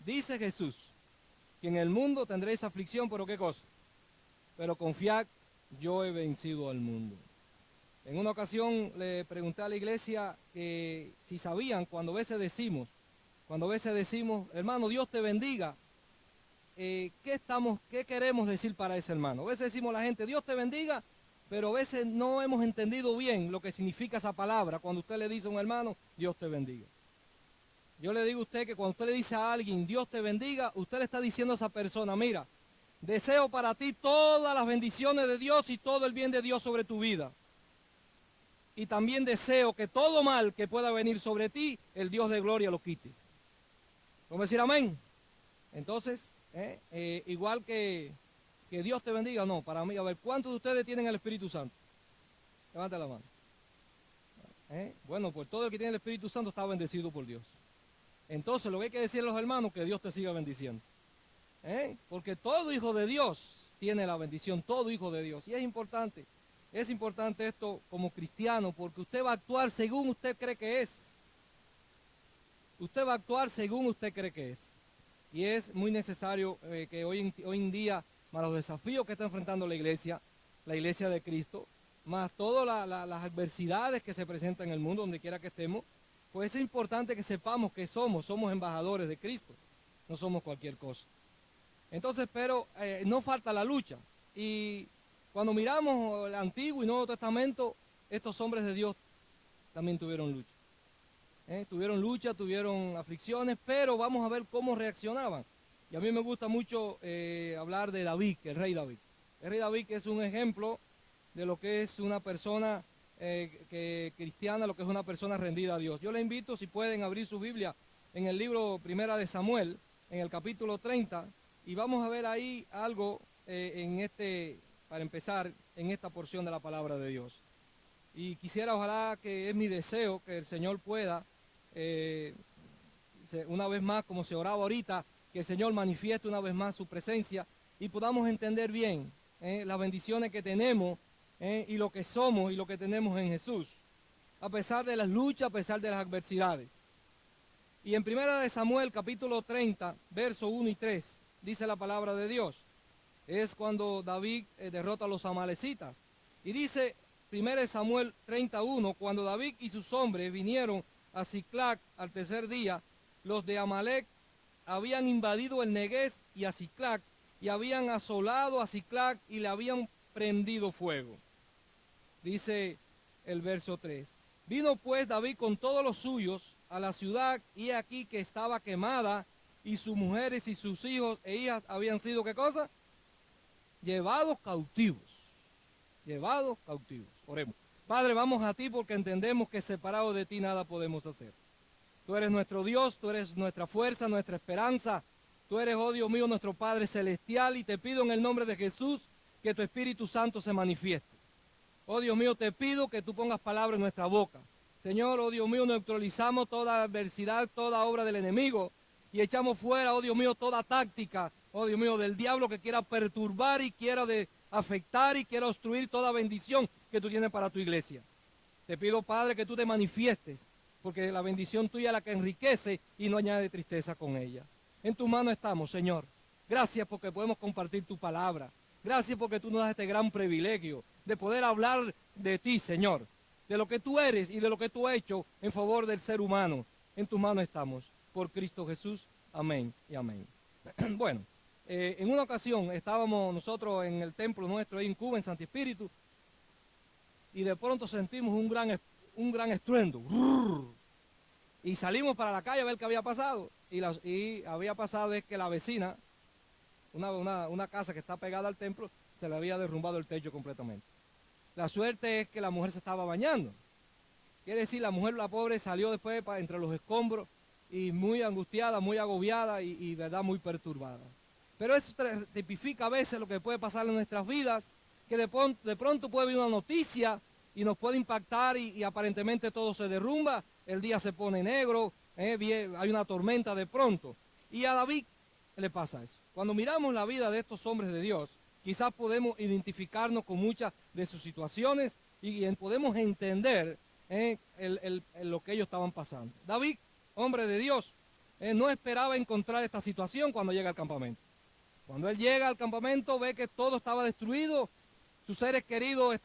Dice Jesús que en el mundo tendréis aflicción, pero ¿qué cosa? Pero confiad, yo he vencido al mundo. En una ocasión le pregunté a la iglesia si sabían cuando a veces decimos, hermano, Dios te bendiga, ¿qué queremos decir para ese hermano? A veces decimos a la gente, Dios te bendiga, pero a veces no hemos entendido bien lo que significa esa palabra cuando usted le dice a un hermano, Dios te bendiga. Yo le digo a usted que cuando usted le dice a alguien, Dios te bendiga, usted le está diciendo a esa persona, mira, deseo para ti todas las bendiciones de Dios y todo el bien de Dios sobre tu vida. Y también deseo que todo mal que pueda venir sobre ti, el Dios de gloria lo quite. ¿Cómo decir amén? Entonces, igual que Dios te bendiga, no, para mí, a ver, ¿cuántos de ustedes tienen el Espíritu Santo? Levanta la mano. Bueno, pues todo el que tiene el Espíritu Santo está bendecido por Dios. Entonces, lo que hay que decirle a los hermanos, que Dios te siga bendiciendo. Porque todo hijo de Dios tiene la bendición, todo hijo de Dios. Y es importante esto como cristiano, porque usted va a actuar según usted cree que es. Usted va a actuar según usted cree que es. Y es muy necesario que hoy en día, más los desafíos que está enfrentando la iglesia de Cristo, más todas las adversidades que se presentan en el mundo, donde quiera que estemos, pues es importante que sepamos que somos embajadores de Cristo, no somos cualquier cosa. Entonces, pero no falta la lucha. Y cuando miramos el Antiguo y Nuevo Testamento, estos hombres de Dios también tuvieron lucha. Tuvieron aflicciones, pero vamos a ver cómo reaccionaban. Y a mí me gusta mucho hablar de David, el rey David. El rey David, que es un ejemplo de lo que es una persona cristiana, lo que es una persona rendida a Dios. Yo les invito, si pueden, abrir su Biblia en el libro Primera de Samuel, en el capítulo 30, y vamos a ver ahí algo para empezar, en esta porción de la palabra de Dios. Y quisiera, ojalá, que es mi deseo, que el Señor pueda, una vez más, como se oraba ahorita, que el Señor manifieste una vez más su presencia y podamos entender bien las bendiciones que tenemos y lo que somos y lo que tenemos en Jesús, a pesar de las luchas, a pesar de las adversidades. Y en Primera de Samuel, capítulo 30, versos 1 y 3, dice la palabra de Dios. Es cuando David derrota a los amalecitas. Y dice Primera de Samuel 31, cuando David y sus hombres vinieron a Siclac al tercer día, los de Amalec habían invadido el Neguez y a Siclac, y habían asolado a Siclac y le habían prendido fuego. Dice el verso 3. Vino pues David con todos los suyos a la ciudad, y aquí que estaba quemada, y sus mujeres y sus hijos e hijas habían sido, ¿qué cosa? Llevados cautivos. Llevados cautivos. Oremos. Padre, vamos a ti porque entendemos que separados de ti nada podemos hacer. Tú eres nuestro Dios, tú eres nuestra fuerza, nuestra esperanza. Tú eres, oh Dios mío, nuestro Padre Celestial, y te pido en el nombre de Jesús que tu Espíritu Santo se manifieste. Oh Dios mío, te pido que tú pongas palabras en nuestra boca. Señor, oh Dios mío, neutralizamos toda adversidad, toda obra del enemigo, y echamos fuera, oh Dios mío, toda táctica, oh Dios mío, del diablo que quiera perturbar y quiera afectar y quiera obstruir toda bendición que tú tienes para tu iglesia. Te pido, Padre, que tú te manifiestes, porque la bendición tuya es la que enriquece y no añade tristeza con ella. En tus manos estamos, Señor. Gracias porque podemos compartir tu palabra. Gracias porque tú nos das este gran privilegio de poder hablar de ti, Señor, de lo que tú eres y de lo que tú has hecho en favor del ser humano. En tus manos estamos, por Cristo Jesús. Amén y amén. Bueno, en una ocasión estábamos nosotros en el templo nuestro ahí en Cuba, en Santi Espíritu, y de pronto sentimos un gran estruendo. Y salimos para la calle a ver qué había pasado. Y había pasado es que la vecina, una casa que está pegada al templo, se le había derrumbado el techo completamente. La suerte es que la mujer se estaba bañando. Quiere decir, la mujer, la pobre, salió después entre los escombros y muy angustiada, muy agobiada y verdad, muy perturbada. Pero eso tipifica a veces lo que puede pasar en nuestras vidas, que de pronto puede haber una noticia y nos puede impactar y aparentemente todo se derrumba, el día se pone negro, hay una tormenta de pronto. Y a David le pasa eso. Cuando miramos la vida de estos hombres de Dios, quizás podemos identificarnos con muchas de sus situaciones y podemos entender lo que ellos estaban pasando. David, hombre de Dios, no esperaba encontrar esta situación cuando llega al campamento. Cuando él llega al campamento ve que todo estaba destruido, sus seres queridos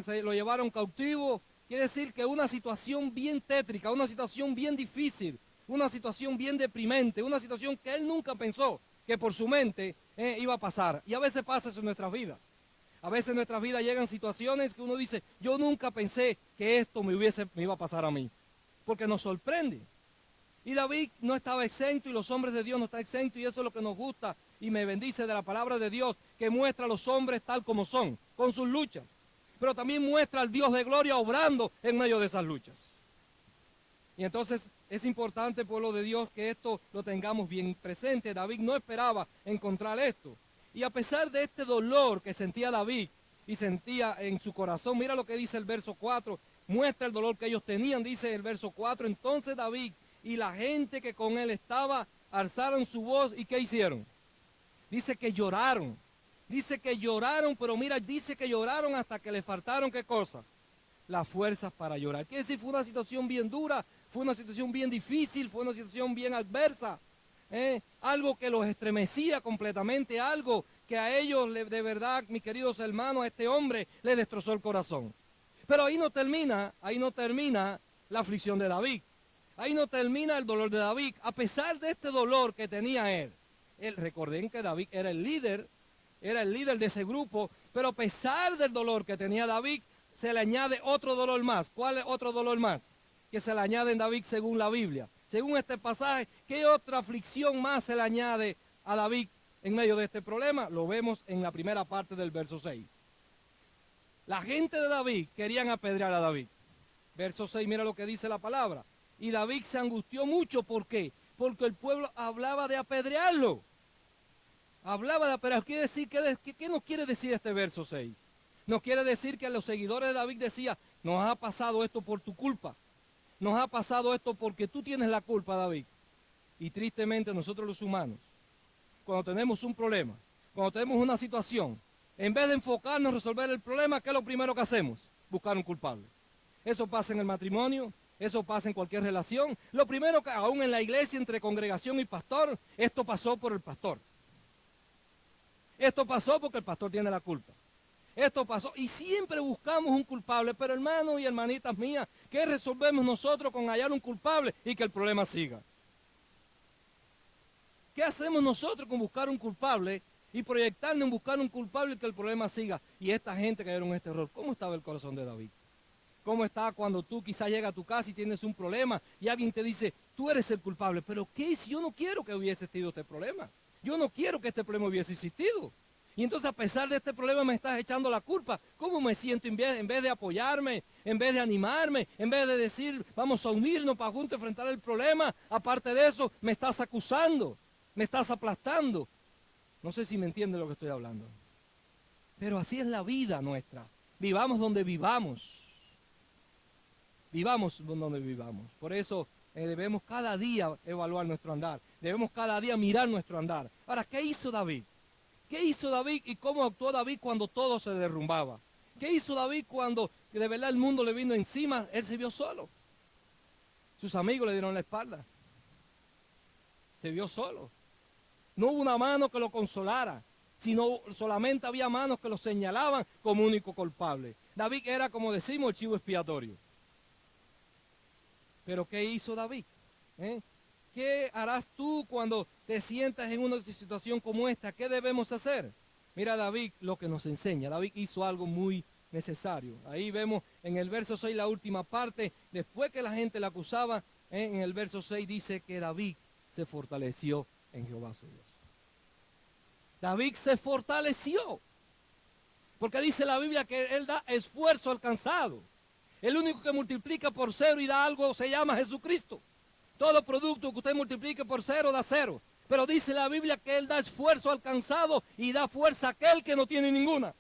se lo llevaron cautivo. Quiere decir que una situación bien tétrica, una situación bien difícil, una situación bien deprimente, una situación que él nunca pensó que por su mente iba a pasar. Y a veces pasa eso en nuestras vidas. A veces en nuestras vidas llegan situaciones que uno dice, yo nunca pensé que esto me iba a pasar a mí. Porque nos sorprende. Y David no estaba exento y los hombres de Dios no están exentos y eso es lo que nos gusta y me bendice de la palabra de Dios que muestra a los hombres tal como son, con sus luchas. Pero también muestra al Dios de gloria obrando en medio de esas luchas. Y entonces es importante, pueblo de Dios, que esto lo tengamos bien presente. David no esperaba encontrar esto. Y a pesar de este dolor que sentía David y sentía en su corazón, mira lo que dice el verso 4, muestra el dolor que ellos tenían, dice el verso 4, entonces David y la gente que con él estaba alzaron su voz y ¿qué hicieron? Dice que lloraron. Dice que lloraron, pero mira, dice que lloraron hasta que le faltaron, ¿qué cosa? Las fuerzas para llorar. Quiere decir, fue una situación bien dura, fue una situación bien difícil, fue una situación bien adversa. Algo que los estremecía completamente, algo que a ellos, de verdad, mis queridos hermanos, a este hombre le destrozó el corazón. Pero ahí no termina la aflicción de David. Ahí no termina el dolor de David. A pesar de este dolor que tenía él, recuerden que David era el líder de ese grupo, pero a pesar del dolor que tenía David, se le añade otro dolor más. ¿Cuál es otro dolor más? Que se le añade en David según la Biblia. Según este pasaje, ¿qué otra aflicción más se le añade a David en medio de este problema? Lo vemos en la primera parte del verso 6. La gente de David querían apedrear a David. Verso 6, mira lo que dice la palabra. Y David se angustió mucho, ¿por qué? Porque el pueblo hablaba de apedrearlo. Hablaba de apedrearlo. Quiere decir, ¿qué nos quiere decir este verso 6? Nos quiere decir que los seguidores de David decían, nos ha pasado esto por tu culpa. Nos ha pasado esto porque tú tienes la culpa, David. Y tristemente nosotros los humanos, cuando tenemos un problema, cuando tenemos una situación, en vez de enfocarnos en resolver el problema, ¿qué es lo primero que hacemos? Buscar un culpable. Eso pasa en el matrimonio, eso pasa en cualquier relación. Lo primero que, aún en la iglesia, entre congregación y pastor, esto pasó por el pastor. Esto pasó porque el pastor tiene la culpa. Esto pasó y siempre buscamos un culpable, pero hermanos y hermanitas mías, ¿qué resolvemos nosotros con hallar un culpable y que el problema siga? ¿Qué hacemos nosotros con buscar un culpable y proyectarnos en buscar un culpable y que el problema siga? Y esta gente cayeron en este error. ¿Cómo estaba el corazón de David? ¿Cómo está cuando tú quizás llegas a tu casa y tienes un problema y alguien te dice, tú eres el culpable? Pero ¿qué si yo no quiero que hubiese existido este problema? Yo no quiero que este problema hubiese existido. Y entonces a pesar de este problema me estás echando la culpa. ¿Cómo me siento en vez de apoyarme, en vez de animarme, en vez de decir vamos a unirnos para juntos enfrentar el problema? Aparte de eso, me estás acusando, me estás aplastando. No sé si me entiende lo que estoy hablando. Pero así es la vida nuestra. Vivamos donde vivamos. Vivamos donde vivamos. Por eso debemos cada día evaluar nuestro andar. Debemos cada día mirar nuestro andar. Ahora, ¿qué hizo David? ¿Qué hizo David y cómo actuó David cuando todo se derrumbaba? ¿Qué hizo David cuando de verdad el mundo le vino encima? Él se vio solo. Sus amigos le dieron la espalda. Se vio solo. No hubo una mano que lo consolara, sino solamente había manos que lo señalaban como único culpable. David era, como decimos, el chivo expiatorio. Pero ¿qué hizo David? ¿Qué harás tú cuando te sientas en una situación como esta? ¿Qué debemos hacer? Mira David lo que nos enseña. David hizo algo muy necesario. Ahí vemos en el verso 6 la última parte. Después que la gente le acusaba, en el verso 6 dice que David se fortaleció en Jehová su Dios. David se fortaleció. Porque dice la Biblia que él da esfuerzo alcanzado. El único que multiplica por cero y da algo se llama Jesucristo. Todo producto que usted multiplique por cero da cero. Pero dice la Biblia que Él da esfuerzo alcanzado y da fuerza a aquel que no tiene ninguna.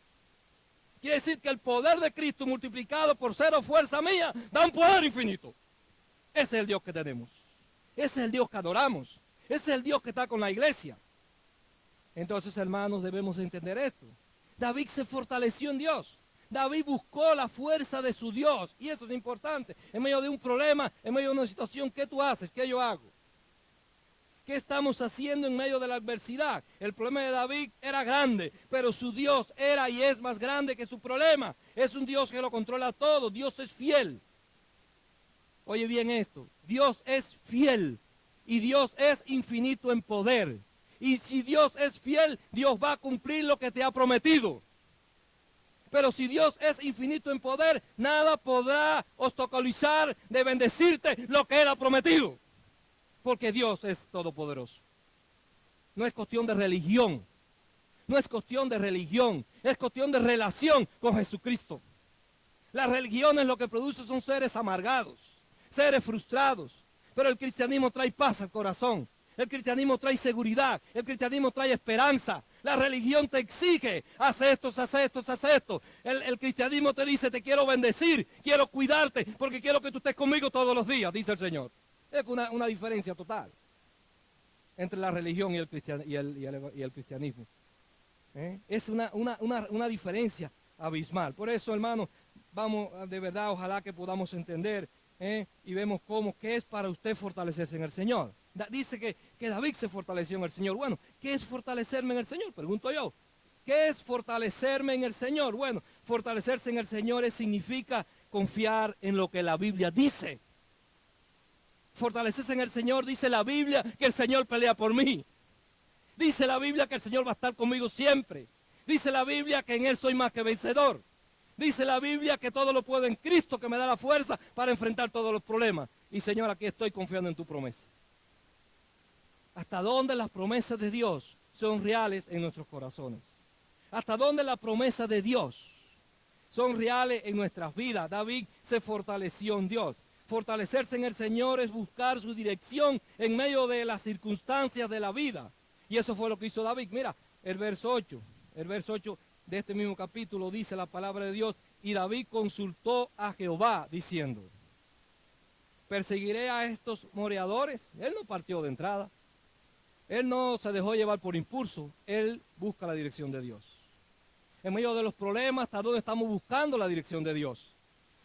Quiere decir que el poder de Cristo multiplicado por cero fuerza mía da un poder infinito. Ese es el Dios que tenemos. Ese es el Dios que adoramos. Ese es el Dios que está con la iglesia. Entonces, hermanos, debemos entender esto. David se fortaleció en Dios. David buscó la fuerza de su Dios. Y eso es importante. En medio de un problema, en medio de una situación, ¿qué tú haces? ¿Qué yo hago? ¿Qué estamos haciendo en medio de la adversidad? El problema de David era grande, pero su Dios era y es más grande que su problema. Es un Dios que lo controla todo. Dios es fiel. Oye bien esto, Dios es fiel y Dios es infinito en poder. Y si Dios es fiel, Dios va a cumplir lo que te ha prometido. Pero si Dios es infinito en poder, nada podrá obstaculizar de bendecirte lo que Él ha prometido. Porque Dios es todopoderoso. No es cuestión de religión. No es cuestión de religión. Es cuestión de relación con Jesucristo. La religión es lo que produce son seres amargados, seres frustrados. Pero el cristianismo trae paz al corazón. El cristianismo trae seguridad. El cristianismo trae esperanza. La religión te exige, haz esto, haz esto, haz esto. El cristianismo te dice, te quiero bendecir, quiero cuidarte, porque quiero que tú estés conmigo todos los días, dice el Señor. Es una diferencia total entre la religión y el cristianismo. Es una diferencia abismal. Por eso, hermano, vamos de verdad, ojalá que podamos entender y vemos qué es para usted fortalecerse en el Señor. Dice que David se fortaleció en el Señor. Bueno, ¿qué es fortalecerme en el Señor? Pregunto yo. ¿Qué es fortalecerme en el Señor? Bueno, fortalecerse en el Señor significa confiar en lo que la Biblia dice. Fortalecerse en el Señor, dice la Biblia, que el Señor pelea por mí. Dice la Biblia que el Señor va a estar conmigo siempre. Dice la Biblia que en Él soy más que vencedor. Dice la Biblia que todo lo puedo en Cristo, que me da la fuerza para enfrentar todos los problemas. Y Señor, aquí estoy confiando en tu promesa. ¿Hasta dónde las promesas de Dios son reales en nuestros corazones? ¿Hasta dónde las promesas de Dios son reales en nuestras vidas? David se fortaleció en Dios. Fortalecerse en el Señor es buscar su dirección en medio de las circunstancias de la vida. Y eso fue lo que hizo David. Mira, el verso 8 de este mismo capítulo dice la palabra de Dios. Y David consultó a Jehová diciendo, ¿perseguiré a estos moradores? Él no partió de entrada. Él no se dejó llevar por impulso. Él busca la dirección de Dios. En medio de los problemas, ¿hasta dónde estamos buscando la dirección de Dios?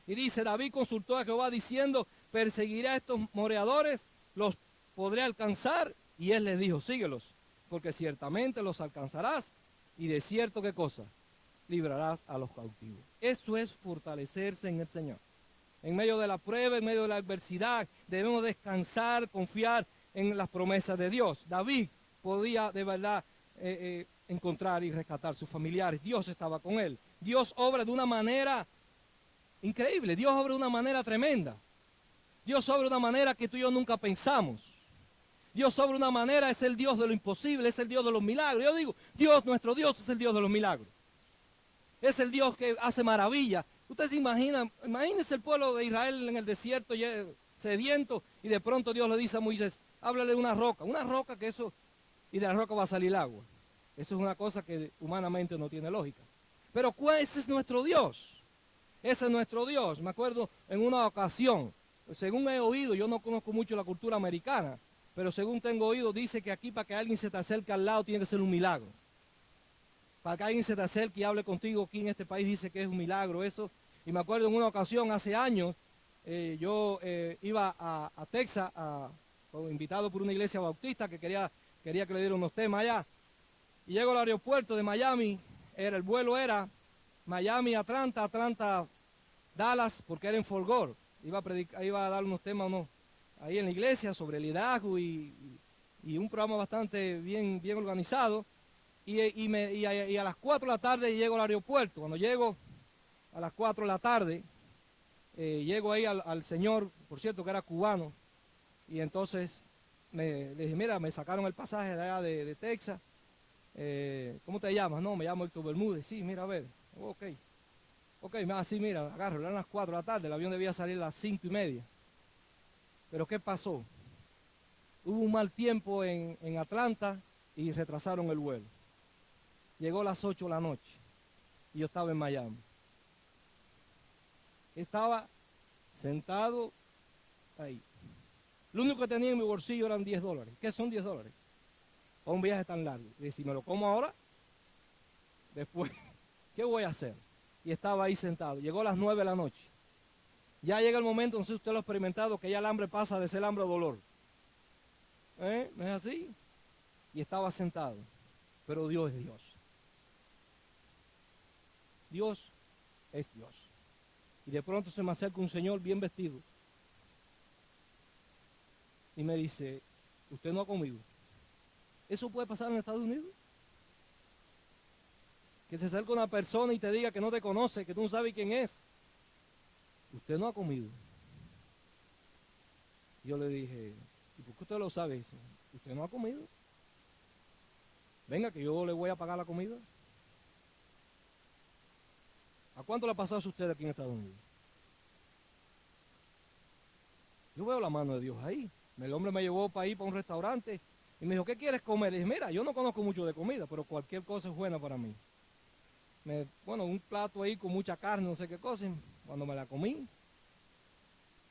Y dice, David consultó a Jehová diciendo, ¿perseguiré a estos moradores? ¿Los podré alcanzar? Y él les dijo, síguelos, porque ciertamente los alcanzarás. Y de cierto, ¿qué cosa? Librarás a los cautivos. Eso es fortalecerse en el Señor. En medio de la prueba, en medio de la adversidad, debemos descansar, confiar en las promesas de Dios. David podía de verdad encontrar y rescatar a sus familiares. Dios estaba con él. Dios obra de una manera increíble. Dios obra de una manera tremenda. Dios obra de una manera que tú y yo nunca pensamos. Dios obra de una manera, es el Dios de lo imposible, es el Dios de los milagros. Yo digo, Dios, nuestro Dios es el Dios de los milagros. Es el Dios que hace maravillas. Ustedes se imaginan, imagínense el pueblo de Israel en el desierto sediento y de pronto Dios le dice a Moisés, háblale de una roca que eso, y de la roca va a salir agua. Eso es una cosa que humanamente no tiene lógica. Pero ese es nuestro Dios. Ese es nuestro Dios. Me acuerdo en una ocasión, según he oído, yo no conozco mucho la cultura americana, pero según tengo oído, dice que aquí para que alguien se te acerque al lado tiene que ser un milagro. Para que alguien se te acerque y hable contigo, aquí en este país dice que es un milagro eso. Y me acuerdo en una ocasión, hace años, yo iba a Texas, invitado por una iglesia bautista que quería que le diera unos temas allá. Y llego al aeropuerto de Miami, el vuelo era Miami, Atlanta, Dallas, porque era en Fort Worth. Iba a dar unos temas ahí en la iglesia sobre el liderazgo y un programa bastante bien organizado. Y a las 4 de la tarde llego al aeropuerto. Cuando llego a las 4 de la tarde, llego ahí al señor, por cierto que era cubano, y entonces le dije, mira, me sacaron el pasaje de allá de Texas. ¿Cómo te llamas? No, me llamo Héctor Bermúdez. Sí, mira, a ver. Ok, sí, mira, agarro, eran las 4 de la tarde, el avión debía salir a las 5:30. Pero ¿qué pasó? Hubo un mal tiempo en Atlanta y retrasaron el vuelo. Llegó a las 8 de la noche y yo estaba en Miami. Estaba sentado ahí. Lo único que tenía en mi bolsillo eran $10. ¿Qué son $10? Para un viaje tan largo. Y si me lo como ahora, después, ¿qué voy a hacer? Y estaba ahí sentado. Llegó a las 9 de la noche. Ya llega el momento, no sé si usted lo ha experimentado, que ya el hambre pasa de ser hambre a dolor. ¿No es así? Y estaba sentado. Pero Dios es Dios. Dios es Dios. Y de pronto se me acerca un señor bien vestido. Y me dice, ¿usted no ha comido? ¿Eso puede pasar en Estados Unidos? Que se acerque una persona y te diga que no te conoce, que tú no sabes quién es. Usted no ha comido. Yo le dije, ¿y por qué usted lo sabe? Dice, ¿usted no ha comido? Venga, que yo le voy a pagar la comida. ¿A cuánto le ha pasado a usted aquí en Estados Unidos? Yo veo la mano de Dios ahí. El hombre me llevó para ir para un restaurante y me dijo, ¿qué quieres comer? Le dije, mira, yo no conozco mucho de comida, pero cualquier cosa es buena para mí. Bueno, un plato ahí con mucha carne, no sé qué cosa. Cuando me la comí,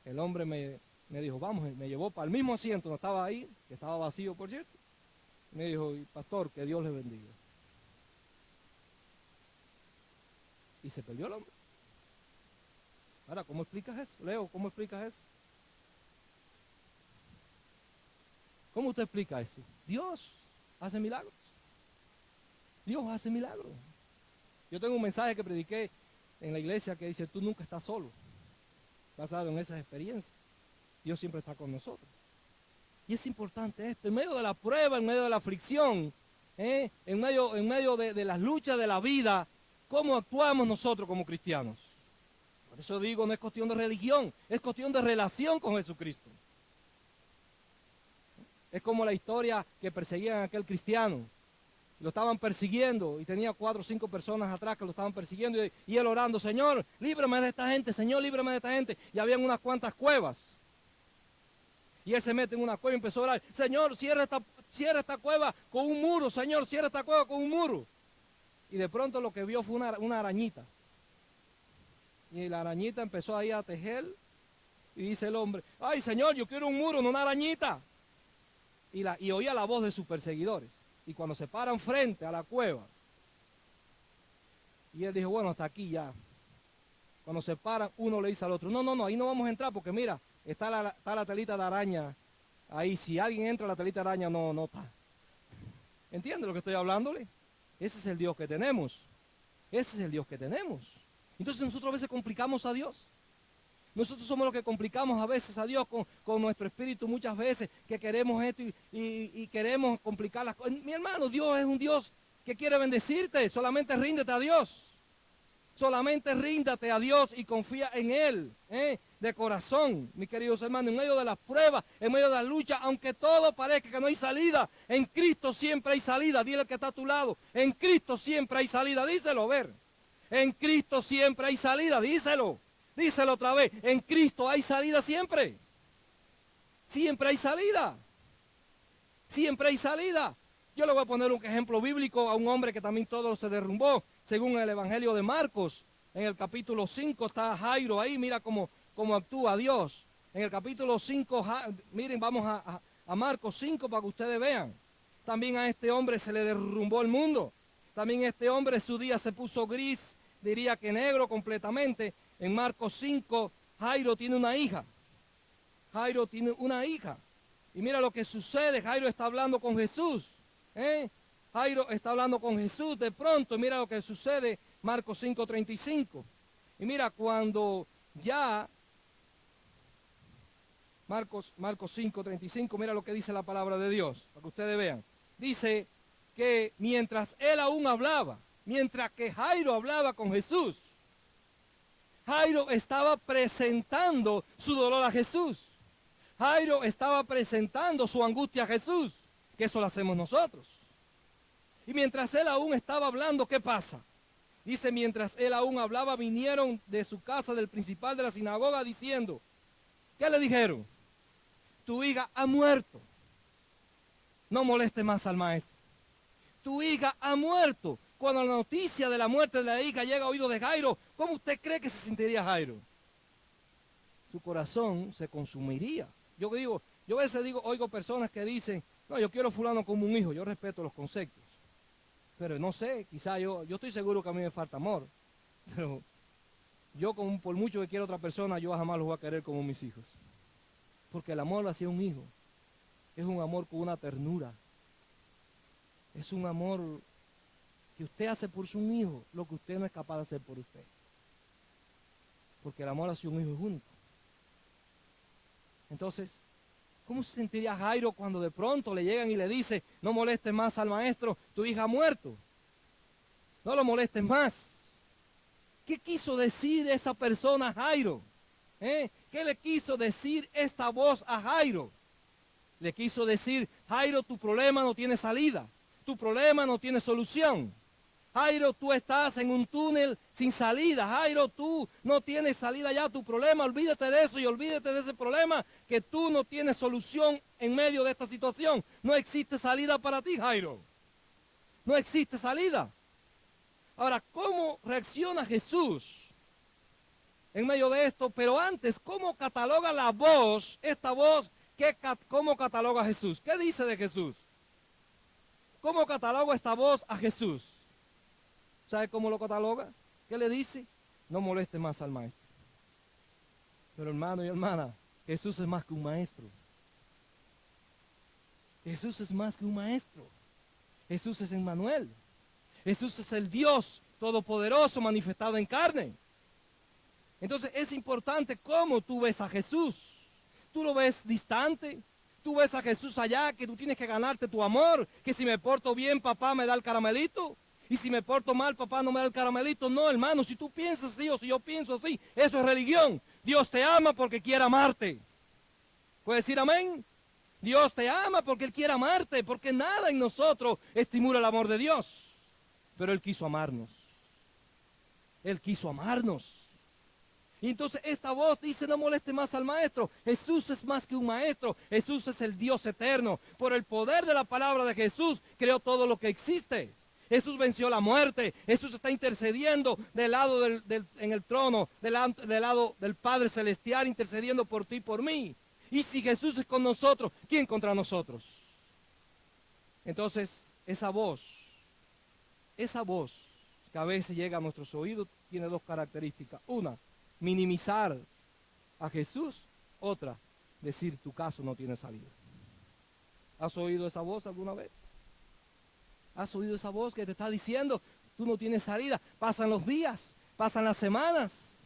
el hombre me dijo, vamos, me llevó para el mismo asiento, no estaba ahí, que estaba vacío, por cierto. Me dijo, pastor, que Dios le bendiga. Y se perdió el hombre. Ahora, ¿cómo explicas eso? Leo, ¿cómo explicas eso? ¿Cómo usted explica eso? Dios hace milagros. Dios hace milagros. Yo tengo un mensaje que prediqué en la iglesia que dice, tú nunca estás solo. Basado en esas experiencias. Dios siempre está con nosotros. Y es importante esto, en medio de la prueba, en medio de la aflicción, en medio de las luchas de la vida, ¿cómo actuamos nosotros como cristianos? Por eso digo, no es cuestión de religión, es cuestión de relación con Jesucristo. Es como la historia que perseguían a aquel cristiano. Lo estaban persiguiendo y tenía 4 o 5 personas atrás que lo estaban persiguiendo y él orando, Señor, líbrame de esta gente, Señor, líbrame de esta gente. Y habían unas cuantas cuevas. Y él se mete en una cueva y empezó a orar, Señor, cierra esta cueva con un muro, Señor, cierra esta cueva con un muro. Y de pronto lo que vio fue una arañita. Y la arañita empezó ahí a tejer y dice el hombre, ay, Señor, yo quiero un muro, no una arañita. Y oía la voz de sus perseguidores. Y cuando se paran frente a la cueva, y él dijo, bueno, hasta aquí ya. Cuando se paran, uno le dice al otro, no, ahí no vamos a entrar porque mira, está la telita de araña ahí. Si alguien entra a la telita de araña, no está. ¿Entiende lo que estoy hablándole? Ese es el Dios que tenemos. Ese es el Dios que tenemos. Entonces nosotros a veces complicamos a Dios. Nosotros somos los que complicamos a veces a Dios con nuestro espíritu muchas veces, que queremos esto y queremos complicar las cosas. Mi hermano, Dios es un Dios que quiere bendecirte, solamente ríndete a Dios. Solamente ríndate a Dios y confía en Él, de corazón, mis queridos hermanos, en medio de las pruebas, en medio de la lucha, aunque todo parezca que no hay salida, en Cristo siempre hay salida. Dile al que está a tu lado, en Cristo siempre hay salida, díselo, a ver. En Cristo siempre hay salida, díselo. Díselo otra vez, en Cristo hay salida siempre. Siempre hay salida. Siempre hay salida. Yo le voy a poner un ejemplo bíblico a un hombre que también todo se derrumbó, según el Evangelio de Marcos. En el capítulo 5 está Jairo ahí, mira cómo actúa Dios. En el capítulo 5, miren, vamos a Marcos 5 para que ustedes vean. También a este hombre se le derrumbó el mundo. También este hombre su día se puso gris, diría que negro completamente. En Marcos 5, Jairo tiene una hija. Jairo tiene una hija. Y mira lo que sucede. Jairo está hablando con Jesús. Jairo está hablando con Jesús de pronto. Mira lo que sucede. Marcos 5:35. Y mira cuando ya... Marcos 5:35. Mira lo que dice la palabra de Dios. Para que ustedes vean. Dice que mientras él aún hablaba, mientras que Jairo hablaba con Jesús, Jairo estaba presentando su dolor a Jesús. Jairo estaba presentando su angustia a Jesús, que eso lo hacemos nosotros. Y mientras él aún estaba hablando, ¿qué pasa? Dice, mientras él aún hablaba, vinieron de su casa del principal de la sinagoga diciendo, ¿qué le dijeron? Tu hija ha muerto. No moleste más al maestro. Tu hija ha muerto. Cuando la noticia de la muerte de la hija llega a oídos de Jairo, ¿cómo usted cree que se sentiría Jairo? Su corazón se consumiría. Yo a veces oigo personas que dicen, no, yo quiero fulano como un hijo, yo respeto los conceptos. Pero no sé, quizá yo estoy seguro que a mí me falta amor. Pero yo por mucho que quiera otra persona, yo jamás los voy a querer como mis hijos. Porque el amor lo hacía un hijo. es un amor con una ternura. Es un amor que usted hace por su hijo lo que usted no es capaz de hacer por usted. Porque el amor hacia un hijo es único. Entonces, ¿cómo se sentiría Jairo cuando de pronto le llegan y le dice, no molestes más al maestro, tu hija ha muerto? No lo molestes más. ¿Qué quiso decir esa persona a Jairo? ¿Qué le quiso decir esta voz a Jairo? Le quiso decir, Jairo, tu problema no tiene salida. Tu problema no tiene solución. Jairo, tú estás en un túnel sin salida. Jairo, tú no tienes salida ya a tu problema. Olvídate de eso y olvídate de ese problema, que tú no tienes solución en medio de esta situación. No existe salida para ti, Jairo. No existe salida. Ahora, ¿cómo reacciona Jesús en medio de esto? Pero antes, ¿cómo cataloga la voz, esta voz, cómo cataloga Jesús? ¿Qué dice de Jesús? ¿Cómo cataloga esta voz a Jesús? ¿Sabe cómo lo cataloga? ¿Qué le dice? No moleste más al maestro. Pero hermano y hermana, Jesús es más que un maestro. Jesús es más que un maestro. Jesús es Emmanuel. Jesús es el Dios todopoderoso manifestado en carne. Entonces es importante cómo tú ves a Jesús. Tú lo ves distante. Tú ves a Jesús allá, que tú tienes que ganarte tu amor, que si me porto bien, papá me da el caramelito, y si me porto mal, papá no me da el caramelito. No, hermano, si tú piensas así o si yo pienso así, eso es religión. Dios te ama porque quiere amarte. ¿Puedes decir amén? Dios te ama porque Él quiere amarte, porque nada en nosotros estimula el amor de Dios. Pero Él quiso amarnos. Él quiso amarnos. Y entonces esta voz dice, no moleste más al maestro. Jesús es más que un maestro. Jesús es el Dios eterno. Por el poder de la palabra de Jesús, creó todo lo que existe. Jesús venció la muerte. Jesús está intercediendo del lado en el trono, del lado del Padre Celestial, intercediendo por ti y por mí. Y si Jesús es con nosotros, ¿quién contra nosotros? Entonces, esa voz que a veces llega a nuestros oídos, tiene dos características. Una, minimizar a Jesús. Otra, decir tu caso no tiene salida. ¿Has oído esa voz alguna vez? ¿Has oído esa voz que te está diciendo tú no tienes salida? Pasan los días, pasan las semanas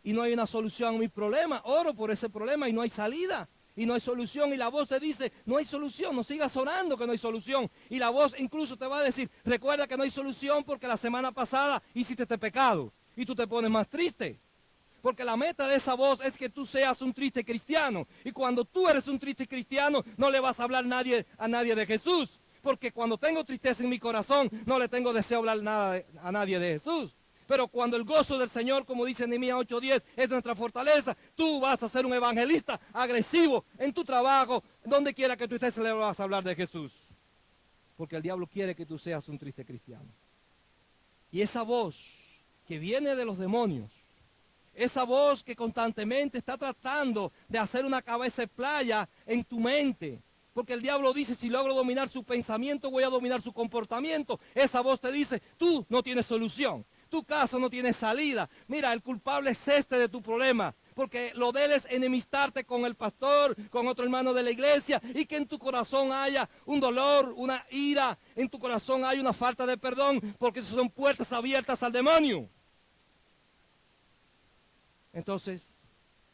y no hay una solución a mi problema. Oro por ese problema y no hay salida y no hay solución, y la voz te dice no hay solución, no sigas orando que no hay solución, y la voz incluso te va a decir recuerda que no hay solución porque la semana pasada hiciste este pecado. Y tú te pones más triste. Porque la meta de esa voz es que tú seas un triste cristiano. Y cuando tú eres un triste cristiano, no le vas a hablar a nadie de Jesús. Porque cuando tengo tristeza en mi corazón, no le tengo deseo hablar a nadie de Jesús. Pero cuando el gozo del Señor, como dice Nehemías 8:10, es nuestra fortaleza, tú vas a ser un evangelista agresivo en tu trabajo, donde quiera que tú estés, le vas a hablar de Jesús. Porque el diablo quiere que tú seas un triste cristiano. Y esa voz que viene de los demonios, esa voz que constantemente está tratando de hacer una cabeza de playa en tu mente, porque el diablo dice, si logro dominar su pensamiento, voy a dominar su comportamiento. Esa voz te dice, tú no tienes solución, tu caso no tiene salida. Mira, el culpable es este de tu problema, porque lo de él es enemistarte con el pastor, con otro hermano de la iglesia, y que en tu corazón haya un dolor, una ira, en tu corazón haya una falta de perdón, porque esas son puertas abiertas al demonio. Entonces,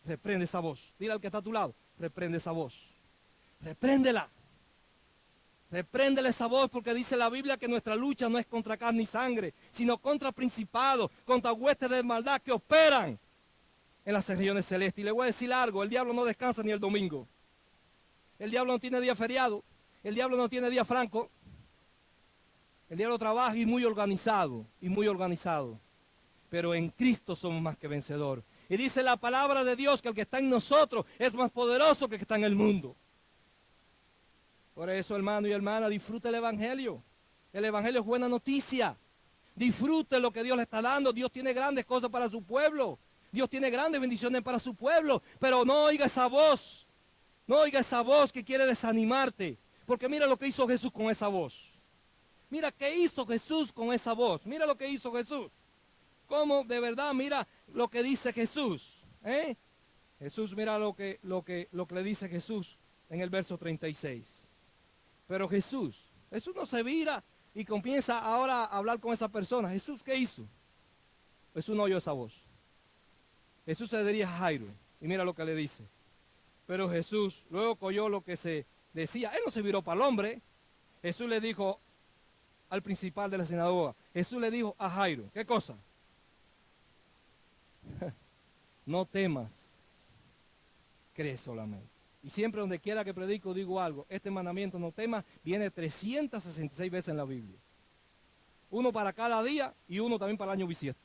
reprende esa voz. Dile al que está a tu lado, reprende esa voz. Repréndela. Repréndele esa voz, porque dice la Biblia que nuestra lucha no es contra carne y sangre, sino contra principados, contra huestes de maldad que operan en las regiones celestes. Y le voy a decir algo, el diablo no descansa ni el domingo. El diablo no tiene día feriado, el diablo no tiene día franco. El diablo trabaja y muy organizado, Pero en Cristo somos más que vencedores. Y dice la palabra de Dios que el que está en nosotros es más poderoso que el que está en el mundo. Por eso, hermano y hermana, disfrute el Evangelio. El Evangelio es buena noticia. Disfrute lo que Dios le está dando. Dios tiene grandes cosas para su pueblo. Dios tiene grandes bendiciones para su pueblo. Pero no oiga esa voz. No oiga esa voz que quiere desanimarte. Porque mira lo que hizo Jesús con esa voz. Mira qué hizo Jesús con esa voz. Mira lo que hizo Jesús. Cómo de verdad, mira lo que dice Jesús. Jesús, mira lo que le dice Jesús en el verso 36. Pero Jesús no se vira y comienza ahora a hablar con esa persona. Jesús, ¿qué hizo? Jesús no oyó esa voz. Jesús se dirige a Jairo y mira lo que le dice. Pero Jesús, luego que oyó lo que se decía, él no se viró para el hombre. Jesús le dijo al principal de la sinagoga, Jesús le dijo a Jairo, ¿qué cosa? No temas, cree solamente. Y siempre donde quiera que predico digo algo, este mandamiento no temas viene 366 veces en la Biblia. Uno para cada día y uno también para el año bisiesto.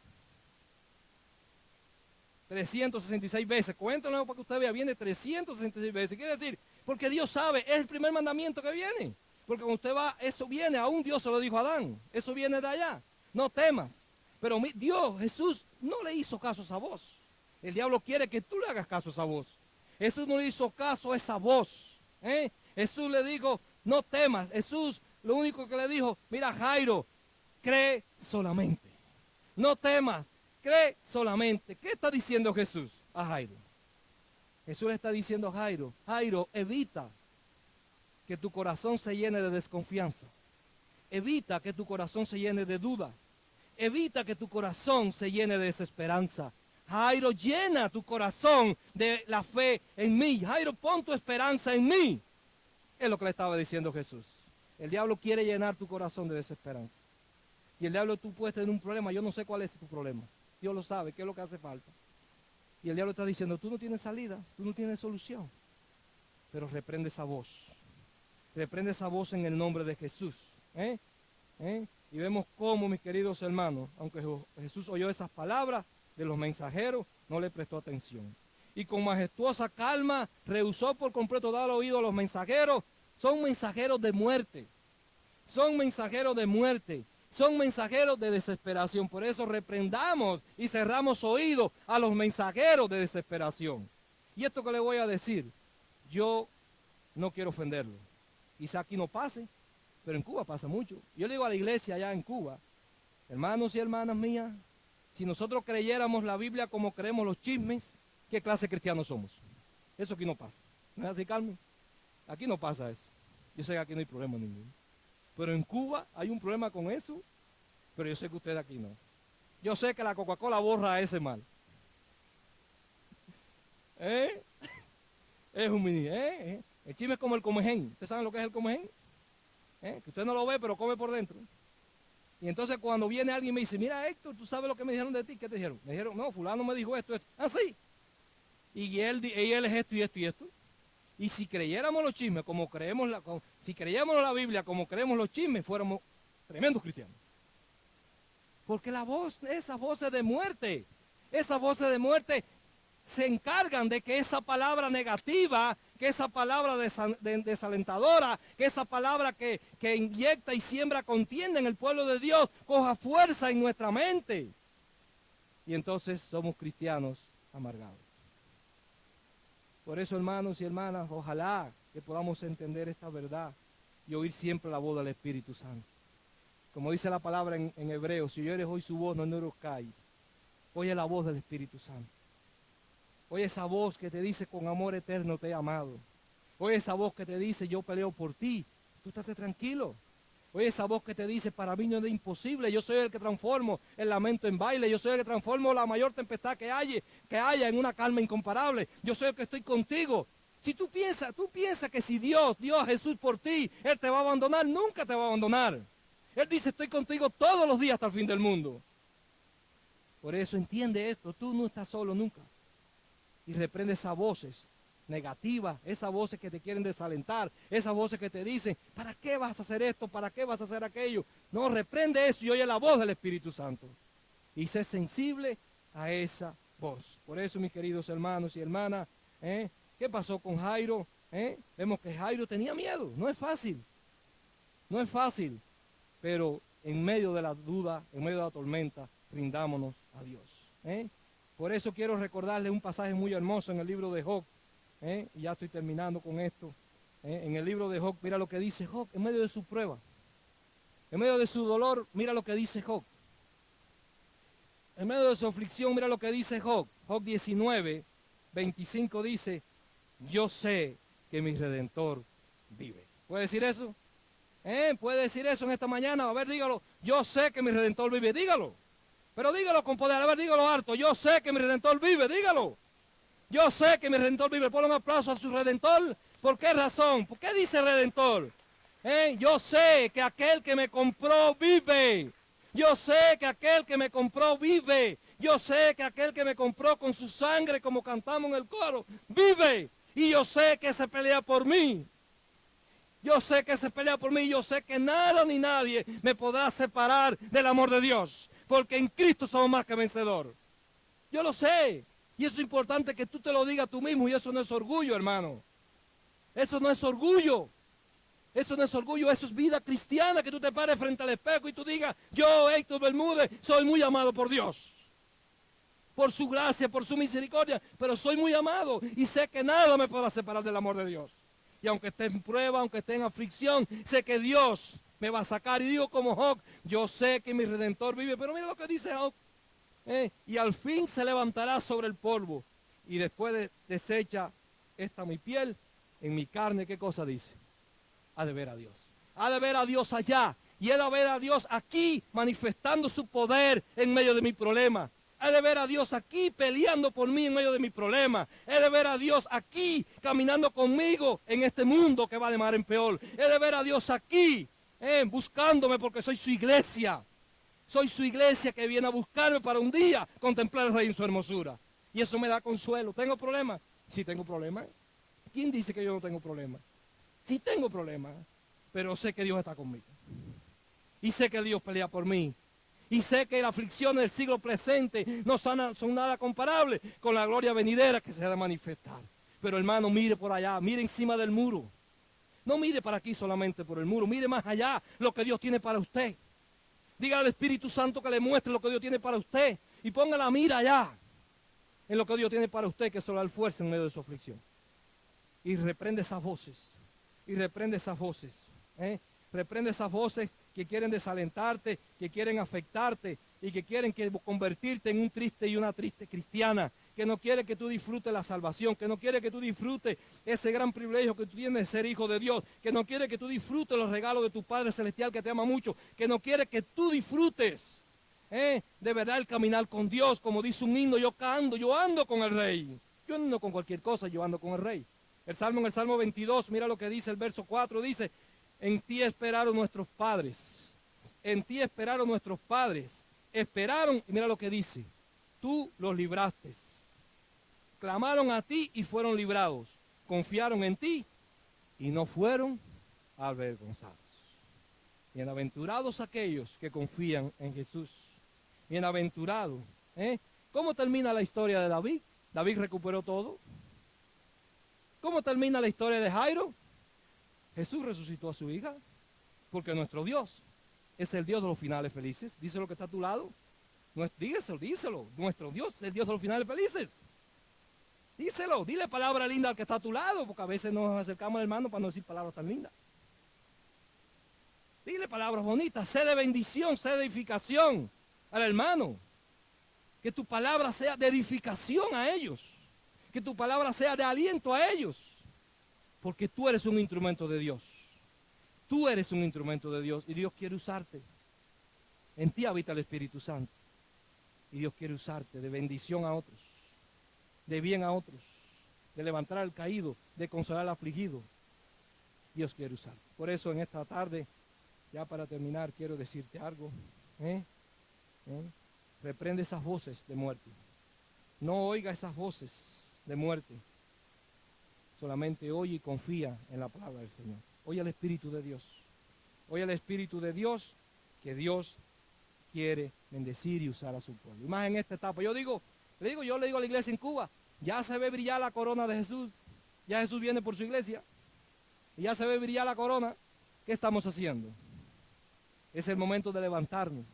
366 veces, cuéntanos para que usted vea, viene 366 veces. Quiere decir, porque Dios sabe, es el primer mandamiento que viene. Porque cuando usted va, eso viene, aún Dios se lo dijo a Adán, eso viene de allá, no temas. Pero Dios, Jesús, no le hizo caso a esa voz. El diablo quiere que tú le hagas caso a esa voz. Jesús no le hizo caso a esa voz. Jesús le dijo, no temas. Jesús lo único que le dijo, mira Jairo, cree solamente. No temas, cree solamente. ¿Qué está diciendo Jesús a Jairo? Jesús le está diciendo a Jairo, Jairo, evita que tu corazón se llene de desconfianza. Evita que tu corazón se llene de duda. Evita que tu corazón se llene de desesperanza. Jairo, llena tu corazón de la fe en mí. Jairo, pon tu esperanza en mí. Es lo que le estaba diciendo Jesús. El diablo quiere llenar tu corazón de desesperanza. Y el diablo, tú puedes tener un problema. Yo no sé cuál es tu problema. Dios lo sabe, qué es lo que hace falta. Y el diablo está diciendo, tú no tienes salida, tú no tienes solución. Pero reprende esa voz. Reprende esa voz en el nombre de Jesús. Y vemos cómo, mis queridos hermanos, aunque Jesús oyó esas palabras de los mensajeros, no le prestó atención. Y con majestuosa calma rehusó por completo dar oído a los mensajeros. Son mensajeros de muerte. Son mensajeros de muerte. Son mensajeros de desesperación. Por eso reprendamos y cerramos oídos a los mensajeros de desesperación. Y esto que le voy a decir, yo no quiero ofenderlo. Quizá aquí no pase, pero en Cuba pasa mucho. Yo le digo a la iglesia allá en Cuba, hermanos y hermanas mías, si nosotros creyéramos la Biblia como creemos los chismes, ¿qué clase de cristianos somos? Eso aquí no pasa. ¿No es así, Carmen? Aquí no pasa eso. Yo sé que aquí no hay problema ninguno. Pero en Cuba hay un problema con eso, pero yo sé que ustedes aquí no. Yo sé que la Coca-Cola borra ese mal. Es un mini, El chisme es como el comején. ¿Ustedes saben lo que es el comején? Que usted no lo ve, pero come por dentro. Y entonces cuando viene alguien y me dice, mira Héctor, ¿tú sabes lo que me dijeron de ti? ¿Qué te dijeron? Me dijeron, no, fulano me dijo esto, esto. Ah, sí. Y él es esto y esto y esto. Y si creyéramos los chismes como creemos, si creyéramos la Biblia como creemos los chismes, fuéramos tremendos cristianos. Porque esas voces de muerte, esas voces de muerte se encargan de que esa palabra negativa, que esa palabra desalentadora, que esa palabra que inyecta y siembra contienda en el pueblo de Dios, coja fuerza en nuestra mente. Y entonces somos cristianos amargados. Por eso, hermanos y hermanas, ojalá que podamos entender esta verdad y oír siempre la voz del Espíritu Santo. Como dice la palabra en hebreo, si oyeres hoy su voz, no endurezcáis. Oye la voz del Espíritu Santo. Oye esa voz que te dice, con amor eterno te he amado. Oye esa voz que te dice, yo peleo por ti. Tú estate tranquilo. Oye esa voz que te dice, para mí no es imposible. Yo soy el que transformo el lamento en baile. Yo soy el que transformo la mayor tempestad que haya en una calma incomparable. Yo soy el que estoy contigo. Si tú piensas que si Dios dio a Jesús por ti, Él te va a abandonar, nunca te va a abandonar. Él dice, estoy contigo todos los días hasta el fin del mundo. Por eso entiende esto, tú no estás solo nunca. Y reprende esas voces negativas, esas voces que te quieren desalentar, esas voces que te dicen, ¿para qué vas a hacer esto? ¿Para qué vas a hacer aquello? No, reprende eso y oye la voz del Espíritu Santo. Y sé sensible a esa voz. Por eso, mis queridos hermanos y hermanas, ¿qué pasó con Jairo? Vemos que Jairo tenía miedo. No es fácil. No es fácil. Pero en medio de la duda, en medio de la tormenta, rindámonos a Dios. Por eso quiero recordarles un pasaje muy hermoso en el libro de Job. Y ya estoy terminando con esto. En el libro de Job, mira lo que dice Job en medio de su prueba. En medio de su dolor, mira lo que dice Job. En medio de su aflicción, mira lo que dice Job. Job 19, 25 dice, yo sé que mi Redentor vive. ¿Puede decir eso? ¿Puede decir eso en esta mañana? A ver, dígalo. Yo sé que mi Redentor vive, dígalo. Pero dígalo con poder, a ver, dígalo harto. Yo sé que mi Redentor vive, dígalo. Yo sé que mi Redentor vive. Ponle un aplauso a su Redentor. ¿Por qué razón? ¿Por qué dice Redentor? Yo sé que aquel que me compró vive. Yo sé que aquel que me compró vive. Yo sé que aquel que me compró con su sangre, como cantamos en el coro, vive. Y yo sé que se pelea por mí. Yo sé que se pelea por mí. Yo sé que nada ni nadie me podrá separar del amor de Dios. Porque en Cristo somos más que vencedor. Yo lo sé. Y eso es importante que tú te lo digas tú mismo. Y eso no es orgullo, hermano. Eso no es orgullo. Eso no es orgullo, eso es vida cristiana, que tú te pares frente al espejo y tú digas, yo, Héctor Bermúdez, soy muy amado por Dios. Por su gracia, por su misericordia, pero soy muy amado y sé que nada me podrá separar del amor de Dios. Y aunque esté en prueba, aunque esté en aflicción, sé que Dios me va a sacar. Y digo como Job, yo sé que mi Redentor vive, pero mira lo que dice Job. Y al fin se levantará sobre el polvo y después desecha esta mi piel, en mi carne, ¿qué cosa dice? Ha de ver a Dios. Ha de ver a Dios allá. Y he de ver a Dios aquí manifestando su poder en medio de mi problema. He de ver a Dios aquí peleando por mí en medio de mi problema. He de ver a Dios aquí caminando conmigo en este mundo que va de mar en peor. He de ver a Dios aquí buscándome porque soy su iglesia. Soy su iglesia que viene a buscarme para un día contemplar al Rey en su hermosura. Y eso me da consuelo. ¿Tengo problemas? Sí tengo problemas. ¿Quién dice que yo no tengo problemas? Sí tengo problemas, pero sé que Dios está conmigo. Y sé que Dios pelea por mí. Y sé que las aflicciones del siglo presente no son nada comparables con la gloria venidera que se ha de manifestar. Pero hermano, mire por allá, mire encima del muro. No mire para aquí solamente por el muro, mire más allá lo que Dios tiene para usted. Diga al Espíritu Santo que le muestre lo que Dios tiene para usted. Y ponga la mira allá en lo que Dios tiene para usted, que se lo da fuerza en medio de su aflicción. Y reprende esas voces. Y reprende esas voces. Reprende esas voces que quieren desalentarte, que quieren afectarte y que quieren convertirte en un triste y una triste cristiana, que no quiere que tú disfrutes la salvación, que no quiere que tú disfrutes ese gran privilegio que tú tienes de ser hijo de Dios, que no quiere que tú disfrutes los regalos de tu Padre Celestial que te ama mucho, que no quiere que tú disfrutes de verdad el caminar con Dios, como dice un himno, yo ando con el Rey. Yo no con cualquier cosa, yo ando con el Rey. En el Salmo 22, mira lo que dice el verso 4, dice, en ti esperaron nuestros padres, en ti esperaron nuestros padres, esperaron, y mira lo que dice, tú los libraste, clamaron a ti y fueron librados, confiaron en ti y no fueron avergonzados. Bienaventurados aquellos que confían en Jesús, bienaventurados. ¿Cómo termina la historia de David? David recuperó todo. ¿Cómo termina la historia de Jairo? Jesús resucitó a su hija, porque nuestro Dios es el Dios de los finales felices. Díselo que está a tu lado. Díselo. Nuestro Dios es el Dios de los finales felices. Díselo, dile palabra linda al que está a tu lado, porque a veces nos acercamos al hermano para no decir palabras tan lindas. Dile palabras bonitas, sé de bendición, sé de edificación al hermano. Que tu palabra sea de edificación a ellos. Que tu palabra sea de aliento a ellos. Porque tú eres un instrumento de Dios. Tú eres un instrumento de Dios y Dios quiere usarte. En ti habita el Espíritu Santo. Y Dios quiere usarte de bendición a otros, de bien a otros, de levantar al caído, de consolar al afligido. Dios quiere usarte. Por eso en esta tarde, ya para terminar, quiero decirte algo. Reprende esas voces de muerte. No oiga esas voces de muerte. Solamente oye y confía en la palabra del Señor. Oye al Espíritu de Dios. Oye al Espíritu de Dios, que Dios quiere bendecir y usar a su pueblo. Y más en esta etapa. Yo le digo a la iglesia en Cuba, ya se ve brillar la corona de Jesús. Ya Jesús viene por su iglesia. Y ya se ve brillar la corona. ¿Qué estamos haciendo? Es el momento de levantarnos.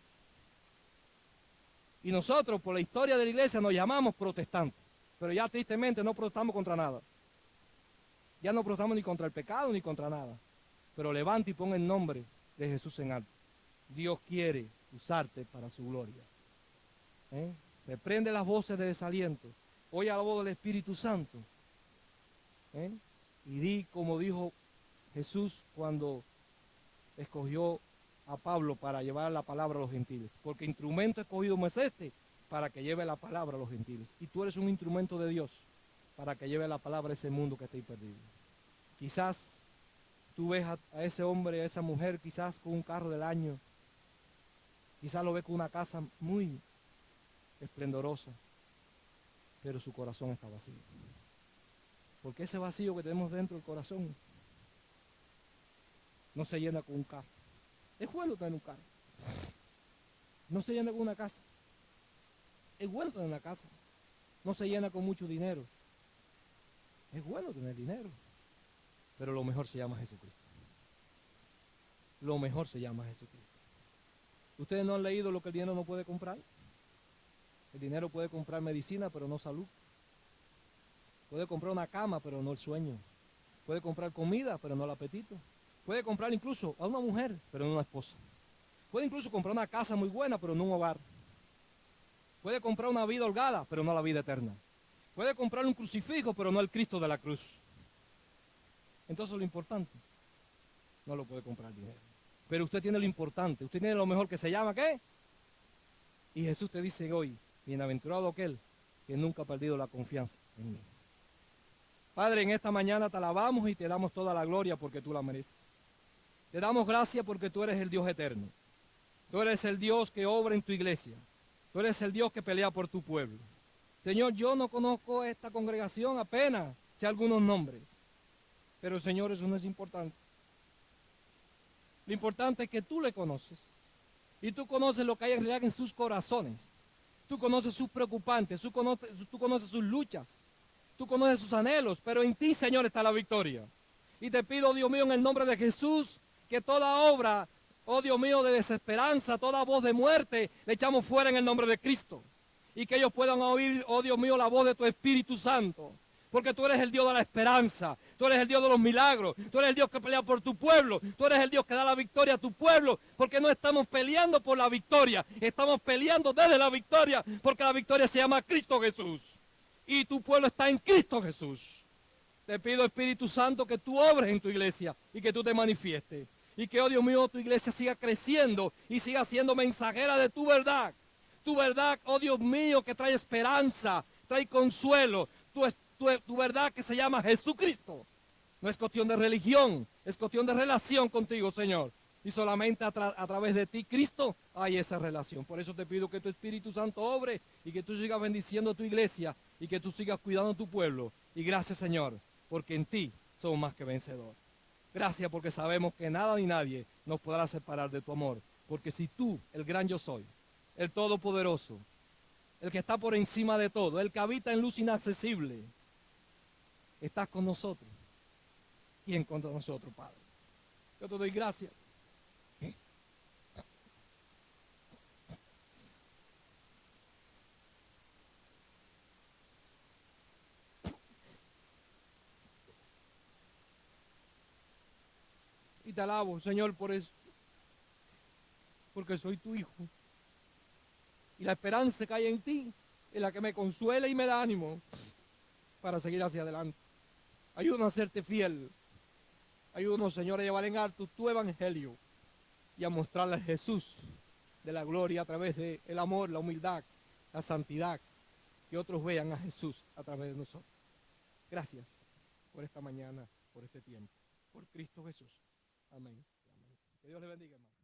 Y nosotros, por la historia de la iglesia, nos llamamos protestantes. Pero ya tristemente no protestamos contra nada. Ya no protestamos ni contra el pecado ni contra nada. Pero levanta y pon el nombre de Jesús en alto. Dios quiere usarte para su gloria. Reprende las voces de desaliento. Oye a la voz del Espíritu Santo. y di como dijo Jesús cuando escogió a Pablo para llevar la palabra a los gentiles. Porque instrumento escogido es este para que lleve la palabra a los gentiles. Y tú eres un instrumento de Dios para que lleve la palabra a ese mundo que está ahí perdido. Quizás tú ves a ese hombre, a esa mujer, quizás con un carro del año. Quizás lo ves con una casa muy esplendorosa, pero su corazón está vacío. Porque ese vacío que tenemos dentro del corazón no se llena con un carro. Es bueno tener un carro. No se llena con una casa. Es bueno tener una casa. No se llena con mucho dinero. Es bueno tener dinero. Pero lo mejor se llama Jesucristo. Lo mejor se llama Jesucristo. ¿Ustedes no han leído lo que el dinero no puede comprar? El dinero puede comprar medicina, pero no salud. Puede comprar una cama, pero no el sueño. Puede comprar comida, pero no el apetito. Puede comprar incluso a una mujer, pero no una esposa. Puede incluso comprar una casa muy buena, pero no un hogar. Puede comprar una vida holgada, pero no la vida eterna. Puede comprar un crucifijo, pero no el Cristo de la cruz. Entonces lo importante no lo puede comprar el dinero. Pero usted tiene lo importante, usted tiene lo mejor que se llama ¿qué? Y Jesús te dice hoy, bienaventurado aquel que nunca ha perdido la confianza en mí. Padre, en esta mañana te alabamos y te damos toda la gloria porque tú la mereces. Te damos gracias porque tú eres el Dios eterno. Tú eres el Dios que obra en tu iglesia. Tú eres el Dios que pelea por tu pueblo. Señor, yo no conozco esta congregación apenas, sé algunos nombres. Pero Señor, eso no es importante. Lo importante es que tú le conoces. Y tú conoces lo que hay en realidad en sus corazones. Tú conoces sus preocupantes, tú conoces sus luchas. Tú conoces sus anhelos, pero en ti, Señor, está la victoria. Y te pido, Dios mío, en el nombre de Jesús, que toda obra, oh Dios mío, de desesperanza, toda voz de muerte, le echamos fuera en el nombre de Cristo. Y que ellos puedan oír, oh Dios mío, la voz de tu Espíritu Santo. Porque tú eres el Dios de la esperanza, tú eres el Dios de los milagros, tú eres el Dios que pelea por tu pueblo, tú eres el Dios que da la victoria a tu pueblo, porque no estamos peleando por la victoria, estamos peleando desde la victoria, porque la victoria se llama Cristo Jesús. Y tu pueblo está en Cristo Jesús. Te pido, Espíritu Santo, que tú obres en tu iglesia y que tú te manifiestes. Y que, oh Dios mío, tu iglesia siga creciendo y siga siendo mensajera de tu verdad. Tu verdad, oh Dios mío, que trae esperanza, trae consuelo. Tu verdad que se llama Jesucristo. No es cuestión de religión, es cuestión de relación contigo, Señor. Y solamente a través de ti, Cristo, hay esa relación. Por eso te pido que tu Espíritu Santo obre y que tú sigas bendiciendo a tu iglesia y que tú sigas cuidando a tu pueblo. Y gracias, Señor, porque en ti somos más que vencedores. Gracias porque sabemos que nada ni nadie nos podrá separar de tu amor. Porque si tú, el gran yo soy, el todopoderoso, el que está por encima de todo, el que habita en luz inaccesible, estás con nosotros. ¿Quién contra nosotros, Padre? Yo te doy gracias. Y te alabo, Señor, por eso. Porque soy tu hijo. Y la esperanza que hay en ti es la que me consuela y me da ánimo para seguir hacia adelante. Ayúdanos a serte fiel. Ayúdanos, Señor, a llevar en alto tu evangelio y a mostrarle a Jesús de la gloria a través del amor, la humildad, la santidad. Que otros vean a Jesús a través de nosotros. Gracias por esta mañana, por este tiempo. Por Cristo Jesús. Amén. Amén. Que Dios le bendiga, hermano.